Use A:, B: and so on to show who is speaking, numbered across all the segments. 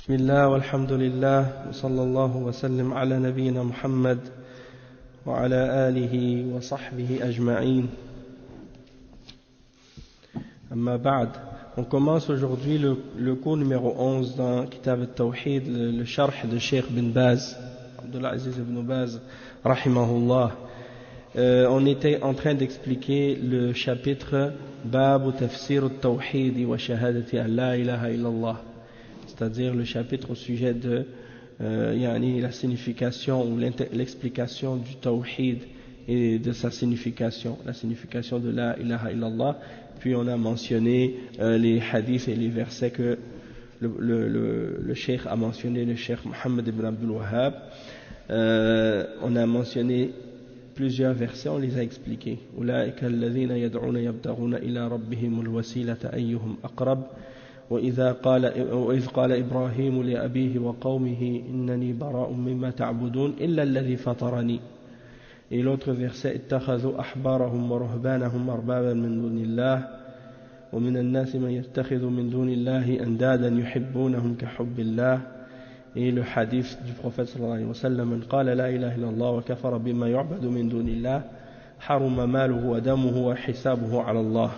A: بسم الله والحمد لله وصلى الله وسلم على نبينا محمد وعلى آله وصحبه أجمعين أما بعد. On commence aujourd'hui le cours numéro 11 dans Kitab al-Tawhid, le sharh de Cheikh bin Baz, Abdullah Aziz ibn Baz, rahimahullah. On était en train d'expliquer le chapitre Bab Tafsir al-Tawhid wa Shahadati an la ilaha illallah, c'est-à-dire le chapitre au sujet de la signification ou l'explication du Tawhid et de sa signification, la signification de la ilaha illallah. Puis on a mentionné les hadiths et les versets que le cheikh a mentionné, le cheikh Mohammed ibn Abdul Wahhab. On a mentionné plusieurs versets, on les a expliqués. Ulaika alladhina yad'una yabtaghuna ila rabbihimul wasilata ayyuhum aqrab. وإذ قال إبراهيم لأبيه وقومه إنني براء مما تعبدون إلا الذي فطرني. Et l'autre verset, اتخذوا أحبارهم ورهبانهم أربابا من دون الله ومن الناس من يتخذ من دون الله أندادا يحبونهم كحب الله. Et le hadith du prophète صلى الله عليه وسلم من قال لا إله إلا الله وكفر بما يعبد من دون الله حرم ماله ودمه وحسابه على الله.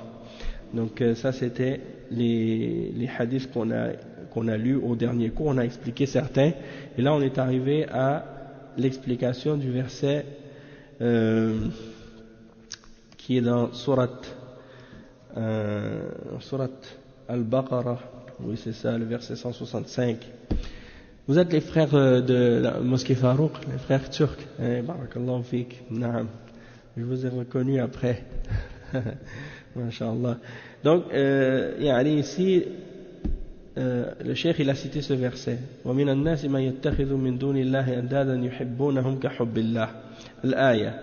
A: Donc ça c'était les hadiths qu'on a lus au dernier cours. On a expliqué certains et là on est arrivé à l'explication du verset qui est dans Surat Al-Baqarah. Oui, c'est ça, le verset 165. Vous êtes les frères de la mosquée Farouk, les frères turcs. Barakallahu fik. Naam. Je vous ai reconnu après. Masha'Allah. Donc, ici, le cheikh il a cité ce verset. وَمِنَ النَّاسِ مَنْ يَتَّخِذُ مِنْ دُونِ اللَّهِ أَنْدَادًا يُحِبُّونَهُمْ كَحُبِّ اللَّهِ الآية.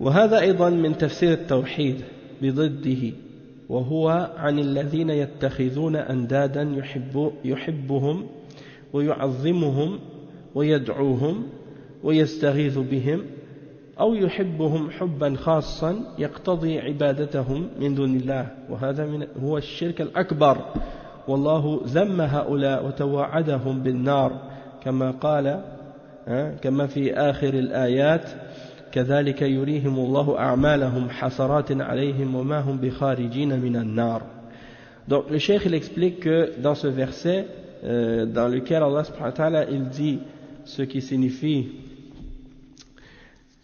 A: وهذا أيضا من تفسير التوحيد بضده، وهو عن الذين يتخذون أندادا يحبهم ويعظمهم ويدعوهم ويستغيث بهم أو يحبهم حبا خاصا يقتضي عبادتهم من دون الله، وهذا هو الشرك الأكبر، والله ذم هؤلاء وتوعدهم بالنار كما قال كما في آخر الآيات كذلك يريهم الله أعمالهم حسرات عليهم وما هم بخارجين من النار. Donc le cheikh il explique que dans ce verset dans lequel Allah subhanahu wa ta'ala il dit ce qui signifie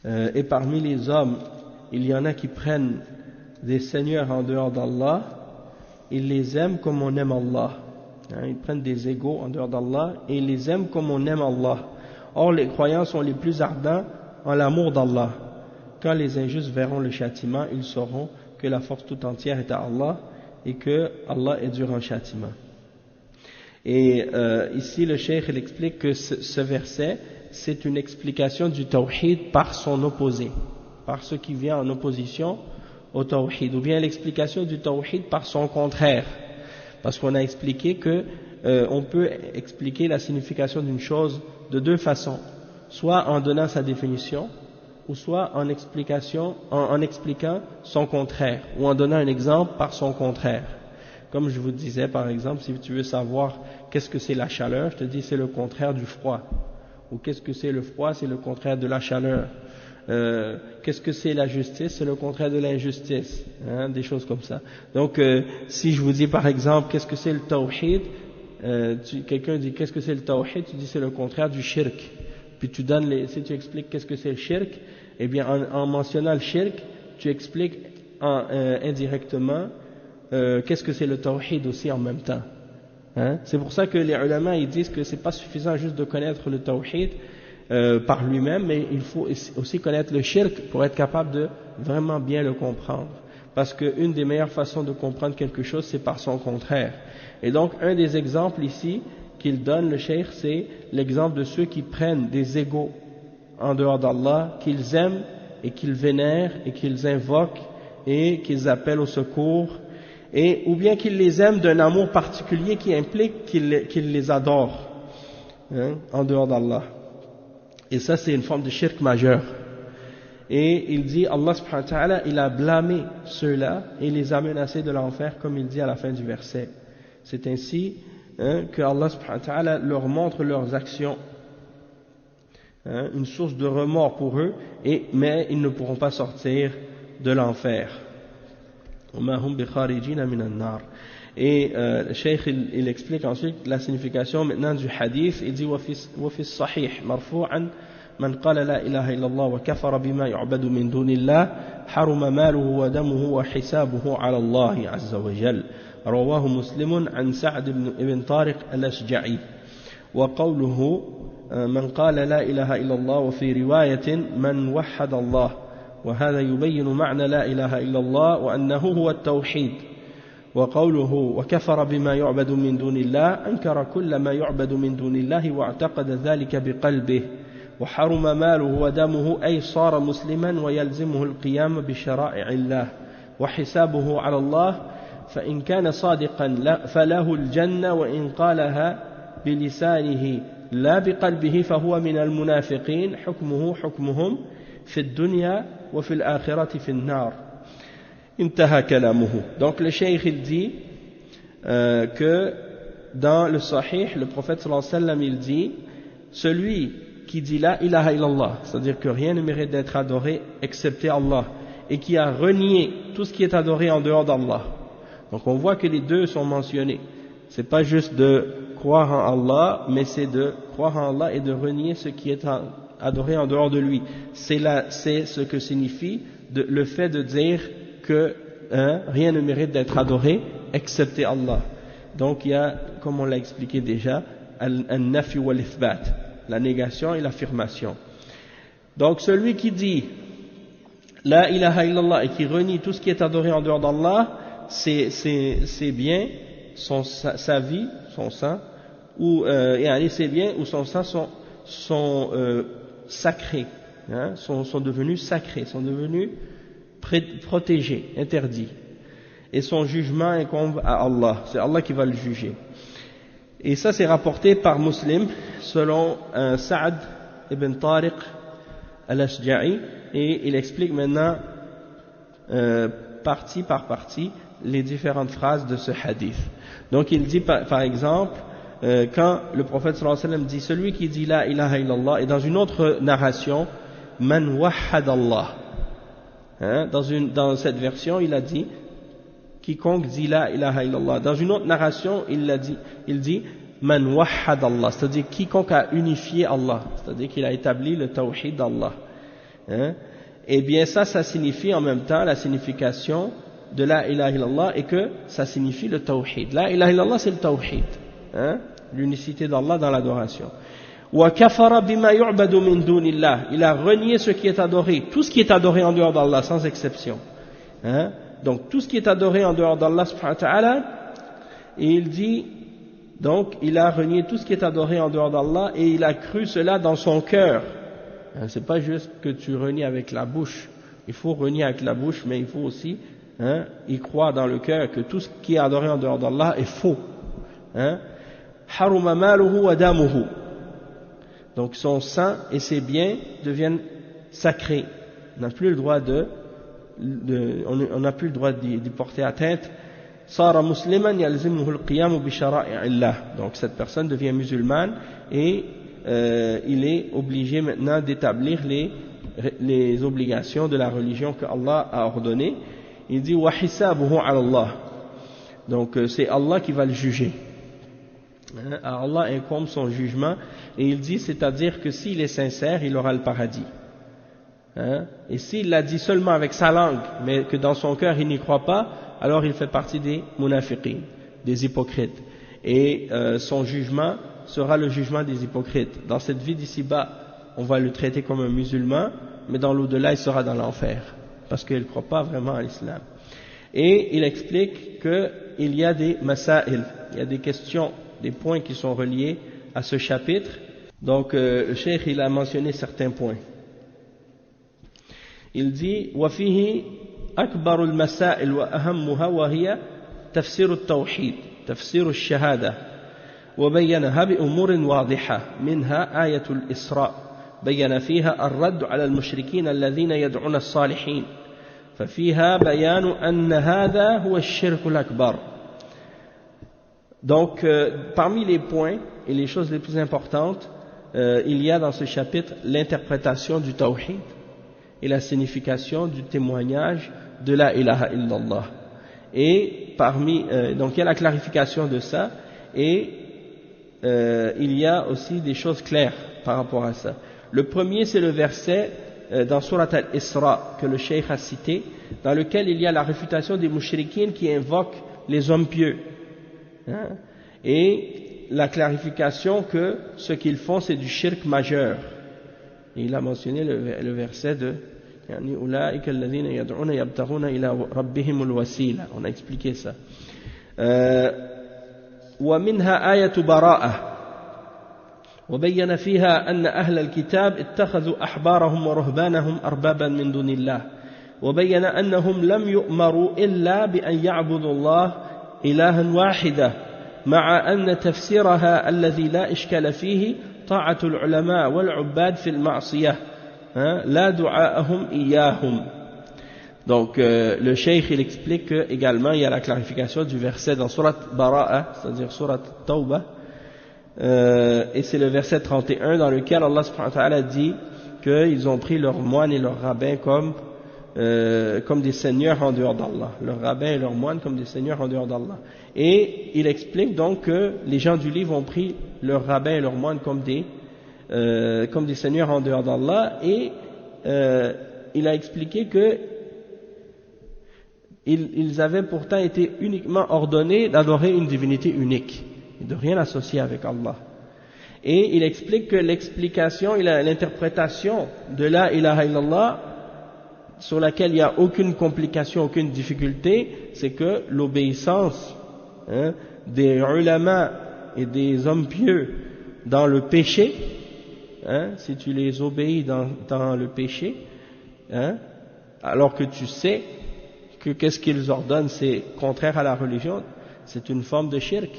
A: et parmi les hommes il y en a qui prennent des seigneurs en dehors d'Allah, ils les aiment comme on aime Allah, ils prennent des égaux en dehors d'Allah et ils les aiment comme on aime Allah. Or les croyants sont les plus ardents en l'amour d'Allah. Quand les injustes verront le châtiment, ils sauront que la force tout entière est à Allah et que Allah est dur en châtiment. Et ici le cheikh il explique que ce verset c'est une explication du tawhid par son opposé, par ce qui vient en opposition au tawhid, ou bien l'explication du tawhid par son contraire, parce qu'on a expliqué que on peut expliquer la signification d'une chose de deux façons, soit en donnant sa définition, ou soit en expliquant son contraire, ou en donnant un exemple par son contraire. Comme je vous disais par exemple, si tu veux savoir qu'est-ce que c'est la chaleur, je te dis c'est le contraire du froid. Ou qu'est-ce que c'est le froid, c'est le contraire de la chaleur. Qu'est-ce que c'est la justice, c'est le contraire de l'injustice, des choses comme ça. Donc si je vous dis par exemple qu'est-ce que c'est le tawhid, quelqu'un dit qu'est-ce que c'est le tawhid, tu dis c'est le contraire du shirk. Puis si tu expliques qu'est-ce que c'est le shirk, eh bien en mentionnant le shirk, tu expliques indirectement qu'est-ce que c'est le tawhid aussi en même temps. C'est pour ça que les ulama ils disent que c'est pas suffisant juste de connaître le tawhid par lui-même, mais il faut aussi connaître le shirk pour être capable de vraiment bien le comprendre, parce qu'une des meilleures façons de comprendre quelque chose c'est par son contraire. Et donc un des exemples ici qu'il donne le cheikh, c'est l'exemple de ceux qui prennent des égaux en dehors d'Allah, qu'ils aiment et qu'ils vénèrent et qu'ils invoquent et qu'ils appellent au secours, ou bien qu'ils les aiment d'un amour particulier qui implique qu'ils les adorent en dehors d'Allah. Et ça c'est une forme de shirk majeur. Et il dit, Allah subhanahu wa ta'ala, il a blâmé ceux-là et les a menacés de l'enfer, comme il dit à la fin du verset. C'est ainsi que Allah subhanahu wa ta'ala leur montre leurs actions, une source de remords pour eux, mais ils ne pourront pas sortir de l'enfer. Et le Cheikh il explique ensuite la signification maintenant du hadith. Il dit وفي الصحيح مرفوعا من قال لا إله إلا الله وكفر بما يعبد من دون الله حرم ماله ودمه وحسابه على الله عز وجل رواه مسلم عن سعد بن طارق الأشجعي. وقوله من قال لا إله إلا الله وفي رواية من وحد الله، وهذا يبين معنى لا إله إلا الله وأنه هو التوحيد. وقوله وكفر بما يعبد من دون الله أنكر كل ما يعبد من دون الله واعتقد ذلك بقلبه. وحرم ماله ودمه أي صار مسلما ويلزمه القيام بشرائع الله وحسابه على الله، فإن كان صادقا فله الجنة وإن قالها بلسانه لا بقلبه فهو من المنافقين حكمه حكمهم في الدنيا وفي الآخرة في النار. انتهى كلامه. Donc le cheikh il dit que dans le Sahih, le prophète sallallahu alayhi wa sallam il dit celui qui dit la ilaha illallah, c'est-à-dire que rien ne mérite d'être adoré excepté Allah, et qui a renié tout ce qui est adoré en dehors d'Allah. Donc on voit que les deux sont mentionnés. C'est pas juste de croire en Allah, mais c'est de croire en Allah et de renier ce qui est adoré en dehors de lui. C'est ce que signifie le fait de dire que rien ne mérite d'être adoré excepté Allah. Donc il y a, comme on l'a expliqué déjà, al-nafi wal-ithbat, la négation et l'affirmation. Donc celui qui dit la ilaha illallah et qui renie tout ce qui est adoré en dehors d'Allah, c'est bien sa vie, son sang, ou ses biens ou son sang sont sacrés, sont devenus sacrés, sont devenus protégés, interdits. Et son jugement incombe à Allah, c'est Allah qui va le juger. Et ça c'est rapporté par Muslim selon Sa'd ibn Tariq al-Ashja'i, et il explique maintenant partie par partie les différentes phrases de ce hadith. Donc il dit par exemple quand le prophète sallallahu alayhi wa sallam dit celui qui dit la ilaha illallah, et dans une autre narration man wahhad Allah, dans cette version il a dit quiconque dit la ilaha illallah. Dans une autre narration il dit man wahhad Allah, c'est-à-dire quiconque a unifié Allah, c'est-à-dire qu'il a établi le tawhid d'Allah. Et bien ça signifie en même temps la signification de la ilaha illallah, et que ça signifie le tawhid. La ilaha illallah c'est le tawhid, l'unicité d'Allah dans l'adoration. Wa kafara bima yu'badu min dunillah, il a renié ce qui est adoré, tout ce qui est adoré en dehors d'Allah sans exception. Donc tout ce qui est adoré en dehors d'Allah subhanahu wa ta'ala, et il dit donc il a renié tout ce qui est adoré en dehors d'Allah et il a cru cela dans son cœur. C'est pas juste que tu renies avec la bouche, il faut renier avec la bouche, mais il faut aussi y croire dans le cœur que tout ce qui est adoré en dehors d'Allah est faux. Haruma maluhu wa damuhu, donc son sang et ses biens deviennent sacrés, on n'a plus le droit on n'a plus le droit d'y porter atteinte. Sara musliman yalzimuhu al-qiyam bi shara'i'illah, donc cette personne devient musulmane et il est obligé maintenant d'établir les obligations de la religion que Allah a ordonnées. Il dit wa hisabuhu ala Allah, donc c'est Allah qui va le juger. Allah incombe son jugement, et il dit, c'est-à-dire que s'il est sincère il aura le paradis. Et s'il l'a dit seulement avec sa langue mais que dans son cœur il n'y croit pas, alors il fait partie des munafiqin, des hypocrites, et son jugement sera le jugement des hypocrites. Dans cette vie d'ici-bas on va le traiter comme un musulman, mais dans l'au-delà il sera dans l'enfer parce qu'il ne croit pas vraiment à l'islam. Et il explique qu'il y a des masail, il y a des questions, des points qui sont reliés à ce chapitre. Donc le cheikh il a mentionné certains points. Il dit وفيه أكبر المسائل وأهمها وهي تفسير التوحيد تفسير الشهادة وبينها بأمور واضحة، منها آية الإسراء بين فيها الرد على المشركين الذين يدعون الصالحين، ففيها بيان أن هذا هو الشرك الأكبر. Donc, parmi les points et les choses les plus importantes, il y a dans ce chapitre l'interprétation du tawhid et la signification du témoignage de la ilaha illallah. Et donc il y a la clarification de ça, et il y a aussi des choses claires par rapport à ça. Le premier, c'est le verset dans Surat al-Isra que le cheikh a cité, dans lequel il y a la réfutation des mouchrikines qui invoquent les hommes pieux. Hein? Et la clarification que ce qu'ils font c'est du shirk majeur. Et il a mentionné le verset de يعني أولئك الذين يدعون يبتغون إلى ربهم الوسيلة. On a expliqué ça. ومنها آية براءة وبين فيها أن أهل الكتاب اتخذوا أحبارهم ورهبانهم أربابا من دون الله وبين أنهم لم يؤمروا إلا بأن يعبدوا الله إلها واحدا مع أن تفسيرها الذي لا إشكال فيه طاعة العلماء والعباد في المعصية لا دعاءهم إياهم. Donc le cheikh il explique que également il y a la clarification du verset dans Surat Bara'a, c'est-à-dire Surat Tawbah, et c'est le verset 31 dans lequel Allah subhanahu wa ta'ala dit qu'ils ont pris leurs moines et leurs rabbins comme des seigneurs en dehors d'Allah, leurs rabbins et leurs moines comme des seigneurs en dehors d'Allah. Et il explique donc que les gens du livre ont pris leurs rabbins et leurs moines comme des seigneurs en dehors d'Allah, et il a expliqué que ils avaient pourtant été uniquement ordonnés d'adorer une divinité unique et de rien associer avec Allah. Et il explique que l'interprétation de la ilaha illallah, sur laquelle il n'y a aucune complication, aucune difficulté, c'est que l'obéissance des ulama et des hommes pieux dans le péché, si tu les obéis dans le péché, alors que tu sais que qu'est-ce qu'ils ordonnent c'est contraire à la religion, c'est une forme de shirk,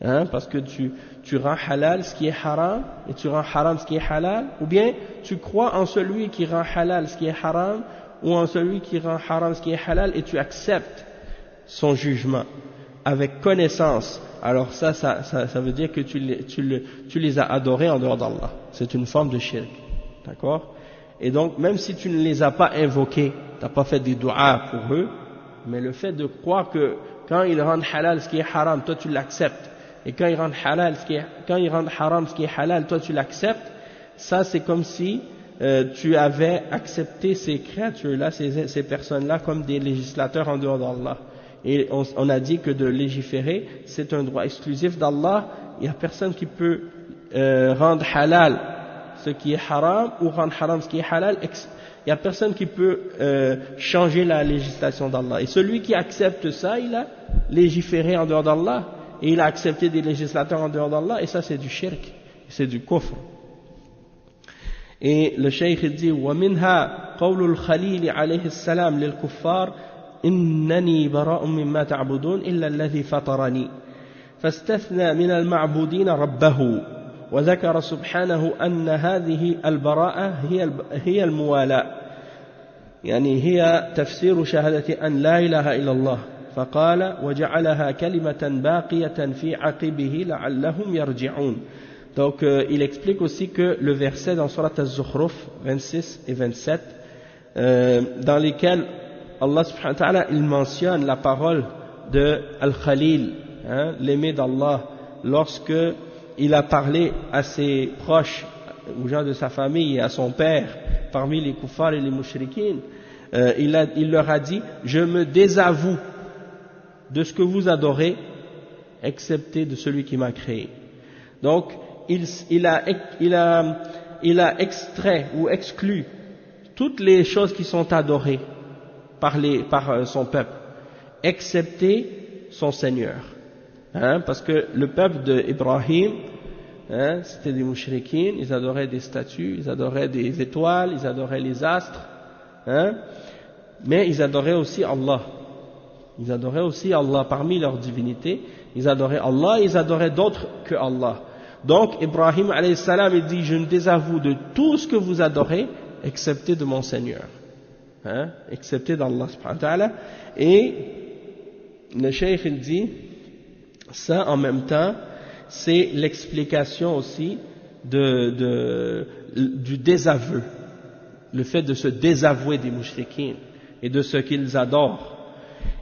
A: parce que tu rends halal ce qui est haram et tu rends haram ce qui est halal, ou bien tu crois en celui qui rend halal ce qui est haram ou en celui qui rend haram ce qui est halal et tu acceptes son jugement avec connaissance. Alors ça veut dire que tu les as adorés en dehors d'Allah. C'est une forme de shirk. D'accord? Et donc, même si tu ne les as pas invoqués, tu n'as pas fait des du'a pour eux, mais le fait de croire que quand ils rendent halal ce qui est haram, toi tu l'acceptes, et quand ils rendent haram ce qui est halal, toi tu l'acceptes, ça c'est comme si tu avais accepté ces créatures-là, ces personnes-là comme des législateurs en dehors d'Allah. Et on a dit que de légiférer, c'est un droit exclusif d'Allah. Il n'y a personne qui peut rendre halal ce qui est haram ou rendre haram ce qui est halal. Il n'y a personne qui peut changer la législation d'Allah. Et celui qui accepte ça, il a légiféré en dehors d'Allah. Et il a accepté des législateurs en dehors d'Allah. Et ça, c'est du shirk. C'est du kufr. Et le cheikh dit وَمِنْهَا قَوْلُ الْخَلِيلِ عَلَيْهِ السَّلَامِ لِلْكُفَّارِ إنني براء مما تعبدون إلا الذي فطرني فاستثنى من المعبودين ربه وذكر سبحانه أن هذه البراءة هي الموالاة يعني هي تفسير شهادة أن لا إله إلا الله فقال وجعلها كلمة باقية في عقبه لعلهم يرجعون. Donc il explique aussi que le verset dans Surat Az-Zukhruf 26 et 27 dans lesquels Allah subhanahu wa ta'ala il mentionne la parole de Al-Khalil, l'aimé d'Allah, lorsque il a parlé à ses proches, aux gens de sa famille et à son père, parmi les kuffars et les mushrikines, il leur a dit je me désavoue de ce que vous adorez excepté de celui qui m'a créé. Donc il a extrait ou exclu toutes les choses qui sont adorées par son peuple, excepté son Seigneur. Parce que le peuple d'Ibrahim, c'était des mouchrikines, ils adoraient des statues, ils adoraient des étoiles, ils adoraient les astres, mais ils adoraient aussi Allah. Ils adoraient aussi Allah parmi leurs divinités, ils adoraient Allah, ils adoraient d'autres que Allah. Donc Ibrahim alayhi salam il dit je me désavoue de tout ce que vous adorez excepté de mon Seigneur. Excepté d'Allah subhanahu wa ta'ala. Et le cheikh il dit ça en même temps, c'est l'explication aussi du désaveu, le fait de se désavouer des mouchriquins et de ce qu'ils adorent.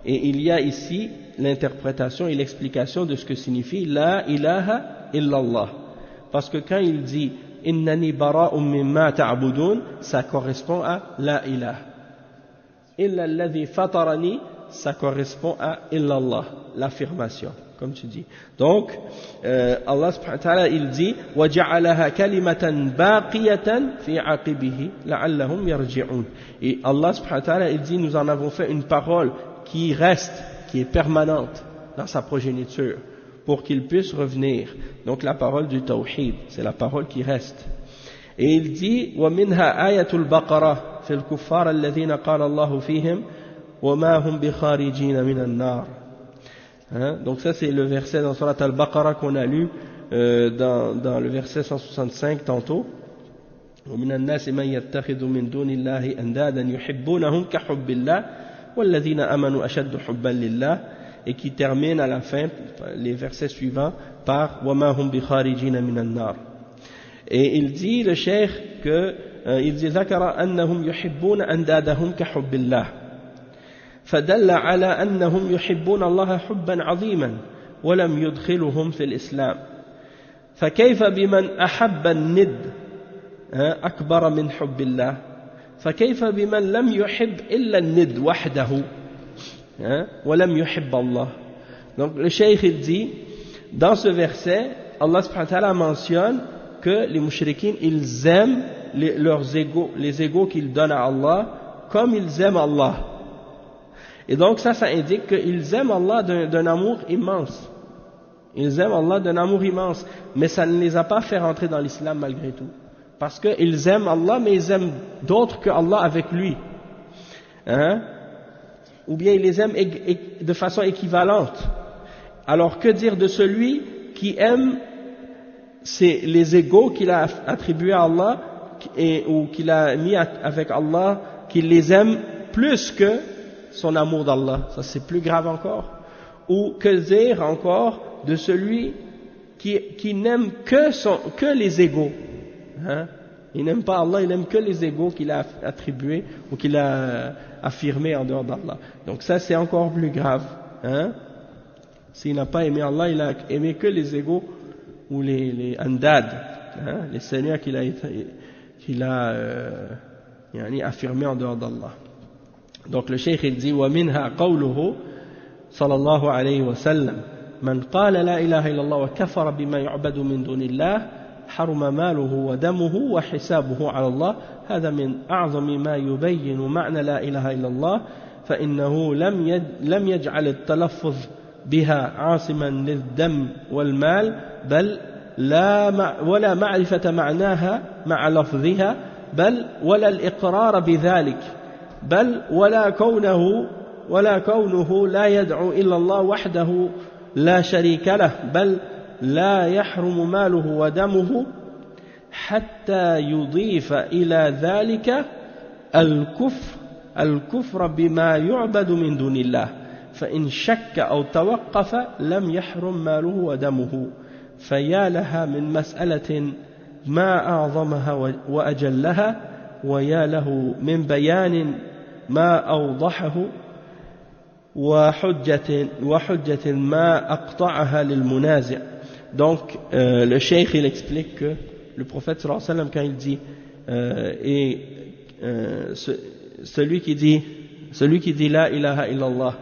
A: Et il y a ici l'interprétation et l'explication de ce que signifie la ilaha illallah, parce que quand il dit innani bara'un mimma ta'budun, ça correspond à la ilaha. Illa alladhi fatarani, ça correspond à illallah, l'affirmation, comme tu dis. Donc Allah subhanahu wa ta'ala il dit وَجَعَلَهَا كَلِمَةً بَاقِيَةً فِي عَقِبِهِ لَعَلَّهُمْ يَرْجِعُونَ. Et Allah subhanahu wa ta'ala il dit nous en avons fait une parole qui reste, qui est permanente dans sa progéniture, pour qu'il puisse revenir. Donc la parole du tawhid, c'est la parole qui reste. Et il dit وَمِنْهَا آيَةُ الْبَقَرَةِ فِي الْكُفَّارِ الَّذِينَ قَالَ اللَّهُ فِيهِمْ وَمَا هُمْ بِخَارِجِينَ مِنَ النَّارِ. Donc ça c'est le verset dans Surat Al-Baqarah qu'on a lu dans le verset 165 tantôt. وَمِنَ النَّاسِ مَنْ يَتَّخِذُ مِنْ دُونِ اللَّهِ أَنْدَادًا يُحِبُّونَهُمْ كَحُبِّ اللَّهِ وَالَّذِينَ آمَنُوا أَشَدُّ حُبًّا لِلَّهِ, et qui termine à la fin les versets suivants par وَمَا هُمْ بِخَارِجِينَ مِنَ النَّارِ. Et il dit le cheikh que il dit ذكر أنهم يحبون أندادهم كحب الله فدل على أنهم يحبون الله حبا عظيما ولم يدخلهم في الإسلام فكيف بمن أحب الند أكبر من حب الله فكيف بمن لم يحب إلا الند وحده ولم يحب الله. Donc le cheikh il dit dans ce verset Allah subhanahu wa ta'ala mentionne que les mouchriquins ils aiment leurs égos, les égos qu'ils donnent à Allah comme ils aiment Allah. Et donc ça indique qu'ils aiment Allah d'un amour immense. Ils aiment Allah d'un amour immense, mais ça ne les a pas fait rentrer dans l'islam malgré tout. Parce qu'ils aiment Allah, mais ils aiment d'autres que Allah avec lui. Ou bien ils les aiment de façon équivalente. Alors que dire de celui qui aime les égos qu'il a attribués à Allah ou qu'il a mis avec Allah, qu'il les aime plus que son amour d'Allah? Ça c'est plus grave encore. Ou que dire encore de celui qui n'aime que les égos? Il n'aime pas Allah, il n'aime que les égos qu'il a attribués ou qu'il a affirmés en dehors d'Allah. Donc ça c'est encore plus grave. S'il n'a pas aimé Allah, il a aimé que les égos ou les andad, les seigneurs qu'il a affirmés en dehors d'Allah. Donc le cheikh il dit وَمِنْهَا قَوْلُهُ صلى الله عليه وسلم من قال لا إله إلا الله وكفر بما يعبد من دون الله حرم ماله ودمه وحسابه على الله. هذا من أعظم ما يبين معنى لا إله إلا الله فإنه لم يجعل التلفظ بها عاصما للدم والمال بل ولا معرفة معناها مع لفظها بل ولا الإقرار بذلك بل ولا كونه لا يدعو إلا الله وحده لا شريك له بل لا يحرم ماله ودمه حتى يضيف إلى ذلك الكفر بما يعبد من دون الله فإن شك أو توقف لم يحرم ماله ودمه. فيا لها من مسألة ما أعظمها وأجلها ويا له من بيان ما أوضحه وحجة ما أقطعها للمنازع. Donc le cheikh il explique que le prophète sallallahu alayhi wa sallam quand il dit celui qui dit la ilaha illallah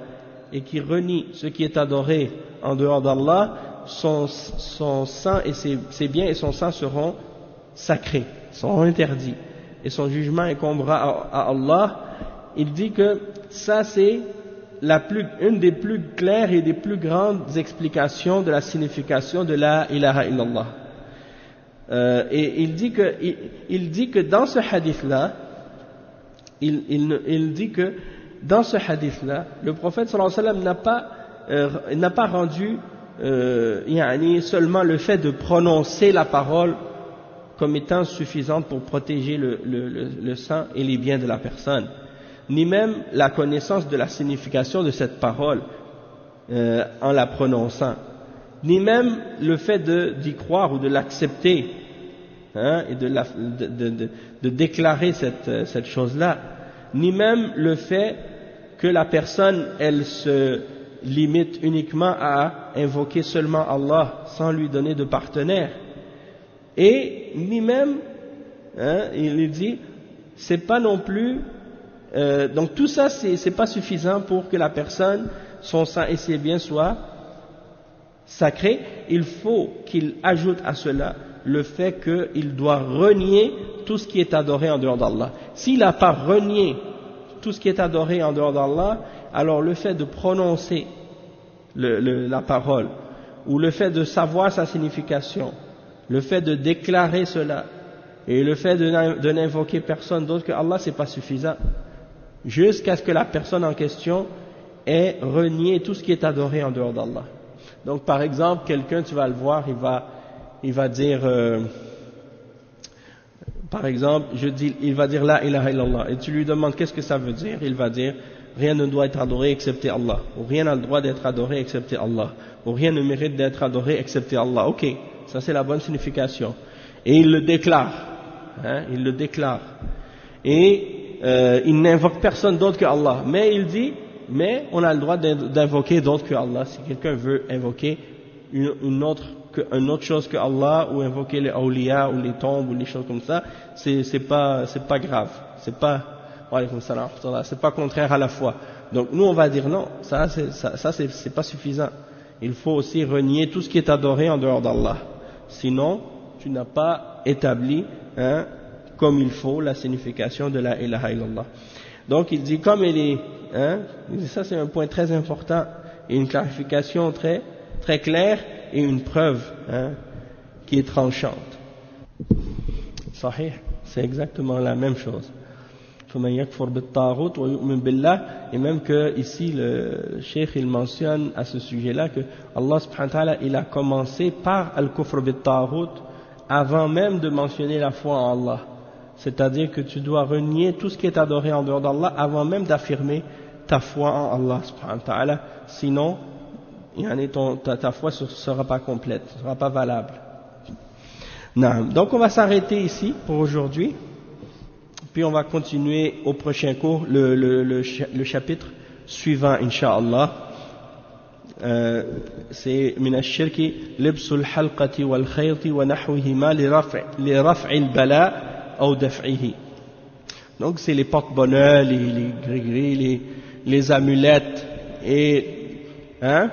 A: et qui renie ce qui est adoré en dehors d'Allah, son sang et ses biens et son sang seront sacrés, seront interdits et son jugement incombera à Allah. Il dit que ça c'est une des plus claires et des plus grandes explications de la signification de la ilaha illallah. Et il dit que dans ce hadith-là, il dit que dans ce hadith-là, le prophète sallallahu alayhi wa sallam n'a pas rendu seulement le fait de prononcer la parole comme étant suffisante pour protéger le sang et les biens de la personne, ni même la connaissance de la signification de cette parole en la prononçant, ni même le fait d'y croire ou de l'accepter, hein, et de déclarer cette chose-là, ni même le fait que la personne, elle se limite uniquement à invoquer seulement Allah sans lui donner de partenaire, et ni même, hein, il dit, c'est pas non plus, donc tout ça c'est pas suffisant pour que la personne, son sang et ses biens soient sacrés. Il faut qu'il ajoute à cela le fait qu'il doit renier tout ce qui est adoré en dehors d'Allah. S'il n'a pas renié tout ce qui est adoré en dehors d'Allah, alors le fait de prononcer la parole, ou le fait de savoir sa signification, le fait de déclarer cela, et le fait de n'invoquer personne d'autre que Allah, c'est pas suffisant, jusqu'à ce que la personne en question ait renié tout ce qui est adoré en dehors d'Allah. Donc par exemple, quelqu'un, tu vas le voir, il va dire, par exemple, il va dire la ilaha illallah, et tu lui demandes qu'est-ce que ça veut dire, il va dire rien ne doit être adoré excepté Allah, ou rien n'a le droit d'être adoré excepté Allah, ou rien ne mérite d'être adoré excepté Allah. Ok, ça c'est la bonne signification. Et il le déclare, hein, il le déclare. Et il n'invoque personne d'autre que Allah, mais il dit, mais on a le droit d'invoquer d'autres que Allah. Si quelqu'un veut invoquer une autre chose que Allah, ou invoquer les awliya ou les tombes ou les choses comme ça, c'est pas grave, c'est pas contraire à la foi. Donc nous on va dire non, ça c'est pas suffisant. Il faut aussi renier tout ce qui est adoré en dehors d'Allah. Sinon, tu n'as pas établi, hein, comme il faut la signification de la ilaha illallah. Donc il dit, comme il est, hein, ça c'est un point très important, et une clarification très, très claire, et une preuve, hein, qui est tranchante. Sahih, c'est exactement la même chose. Et même que ici le cheikh il mentionne à ce sujet-là que Allah subhanahu wa ta'ala il a commencé par al-kufr bit-taghut avant même de mentionner la foi en Allah. C'est-à-dire que tu dois renier tout ce qui est adoré en dehors d'Allah avant même d'affirmer ta foi en Allah subhanahu wa ta'ala. Sinon, ta foi ne sera pas complète, ne sera pas valable. Donc on va s'arrêter ici pour aujourd'hui. Puis on va continuer au prochain cours, le chapitre suivant, Inch'Allah. C'est min ash-shirki libsul halqati wal khayti wa nahwihima li raf'il bala ou daf'ihi. Donc c'est les porte-bonheur, les gris-gris, les amulettes et les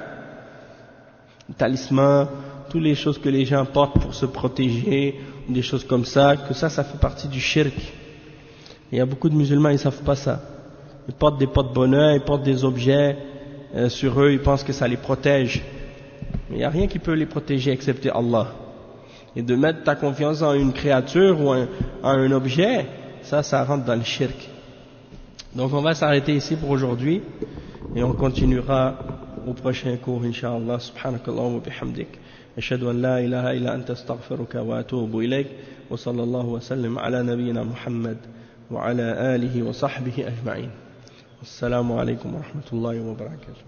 A: talismans, toutes les choses que les gens portent pour se protéger, des choses comme ça, que ça fait partie du shirk. Il y a beaucoup de musulmans, ils ne savent pas ça. Ils portent des porte-bonheur, ils portent des objets sur eux, ils pensent que ça les protège. Mais il n'y a rien qui peut les protéger excepté Allah. Et de mettre ta confiance en une créature ou en un objet, ça rentre dans le shirk. Donc on va s'arrêter ici pour aujourd'hui et on continuera au prochain cours, Inch'Allah. Subhanakallah wa bihamdik. Ashhadu an la ilaha illa anta astaghfiruka wa atubu ilayk. Wa sallallahu wa sallim ala nabiyyina Muhammad. وعلى آله وصحبه أجمعين. السلام عليكم ورحمة الله وبركاته.